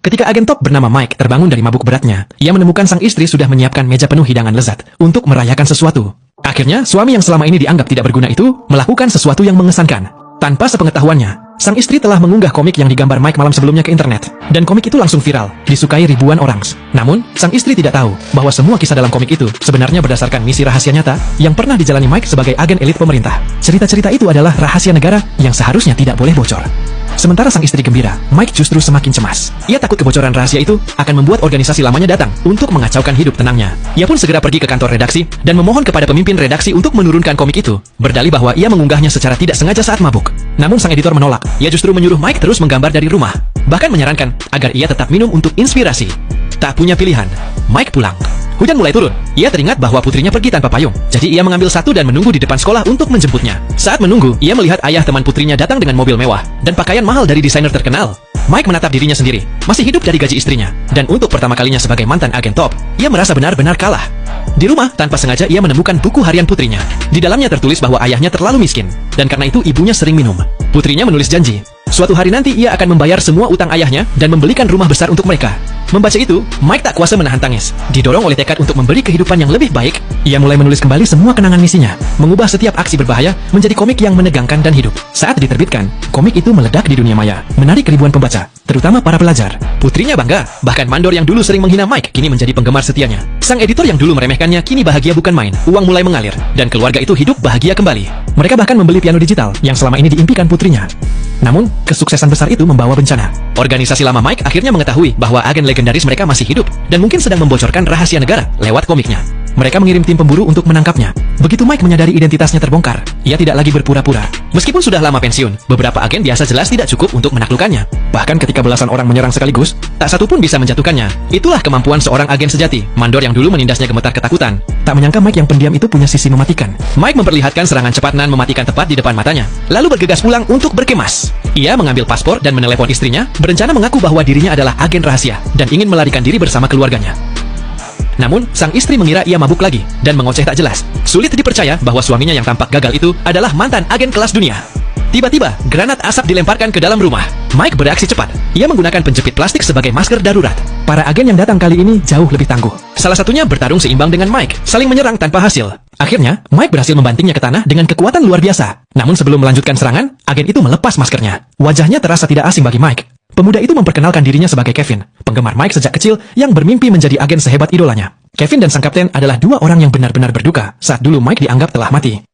Ketika agen top bernama Mike terbangun dari mabuk beratnya, ia menemukan sang istri sudah menyiapkan meja penuh hidangan lezat untuk merayakan sesuatu. Akhirnya, suami yang selama ini dianggap tidak berguna itu melakukan sesuatu yang mengesankan. Tanpa sepengetahuannya, sang istri telah mengunggah komik yang digambar Mike malam sebelumnya ke internet. Dan komik itu langsung viral, disukai ribuan orang. Namun, sang istri tidak tahu bahwa semua kisah dalam komik itu sebenarnya berdasarkan misi rahasia nyata yang pernah dijalani Mike sebagai agen elit pemerintah. Cerita-cerita itu adalah rahasia negara yang seharusnya tidak boleh bocor. Sementara sang istri gembira, Mike justru semakin cemas. Ia takut kebocoran rahasia itu akan membuat organisasi lamanya datang untuk mengacaukan hidup tenangnya. Ia pun segera pergi ke kantor redaksi dan memohon kepada pemimpin redaksi untuk menurunkan komik itu, berdalih bahwa ia mengunggahnya secara tidak sengaja saat mabuk. Namun sang editor menolak. Ia justru menyuruh Mike terus menggambar dari rumah, bahkan menyarankan agar ia tetap minum untuk inspirasi. Tak punya pilihan, Mike pulang. Hujan mulai turun. Ia teringat bahwa putrinya pergi tanpa payung. Jadi ia mengambil satu dan menunggu di depan sekolah untuk menjemputnya. Saat menunggu, ia melihat ayah teman putrinya datang dengan mobil mewah dan pakaian mahal dari desainer terkenal. Mike menatap dirinya sendiri, masih hidup dari gaji istrinya. Dan untuk pertama kalinya sebagai mantan agen top, ia merasa benar-benar kalah. Di rumah, tanpa sengaja ia menemukan buku harian putrinya. Di dalamnya tertulis bahwa ayahnya terlalu miskin, dan karena itu ibunya sering minum. Putrinya menulis janji, suatu hari nanti ia akan membayar semua utang ayahnya dan membelikan rumah besar untuk mereka. Membaca itu, Mike tak kuasa menahan tangis. Didorong oleh tekad untuk memberi kehidupan yang lebih baik, ia mulai menulis kembali semua kenangan misinya, mengubah setiap aksi berbahaya menjadi komik yang menegangkan dan hidup. Saat diterbitkan, komik itu meledak di dunia maya, menarik ribuan pembaca, terutama para pelajar. Putrinya bangga, bahkan mandor yang dulu sering menghina Mike kini menjadi penggemar setianya. Sang editor yang dulu meremehkannya kini bahagia bukan main, uang mulai mengalir, dan keluarga itu hidup bahagia kembali. Mereka bahkan membeli piano digital yang selama ini diimpikan putrinya. Namun, kesuksesan besar itu membawa bencana. Organisasi lama Mike akhirnya mengetahui bahwa agen legendaris mereka masih hidup dan mungkin sedang membocorkan rahasia negara lewat komiknya. Mereka mengirim tim pemburu untuk menangkapnya. Begitu Mike menyadari identitasnya terbongkar, ia tidak lagi berpura-pura. Meskipun sudah lama pensiun, beberapa agen biasa jelas tidak cukup untuk menaklukkannya. Bahkan ketika belasan orang menyerang sekaligus, tak satu pun bisa menjatuhkannya. Itulah kemampuan seorang agen sejati, mandor yang dulu menindasnya gemetar ketakutan. Tak menyangka Mike yang pendiam itu punya sisi mematikan. Mike memperlihatkan serangan cepat dan mematikan tepat di depan matanya, lalu bergegas pulang untuk berkemas. Ia mengambil paspor dan menelepon istrinya, berencana mengaku bahwa dirinya adalah agen rahasia dan ingin melarikan diri bersama keluarganya. Namun, sang istri mengira ia mabuk lagi dan mengoceh tak jelas. Sulit dipercaya bahwa suaminya yang tampak gagal itu adalah mantan agen kelas dunia. Tiba-tiba, granat asap dilemparkan ke dalam rumah. Mike bereaksi cepat. Ia menggunakan penjepit plastik sebagai masker darurat. Para agen yang datang kali ini jauh lebih tangguh. Salah satunya bertarung seimbang dengan Mike, saling menyerang tanpa hasil. Akhirnya, Mike berhasil membantingnya ke tanah dengan kekuatan luar biasa. Namun sebelum melanjutkan serangan, agen itu melepas maskernya. Wajahnya terasa tidak asing bagi Mike. Pemuda itu memperkenalkan dirinya sebagai Kevin, penggemar Mike sejak kecil yang bermimpi menjadi agen sehebat idolanya. Kevin dan sang kapten adalah dua orang yang benar-benar berduka saat dulu Mike dianggap telah mati.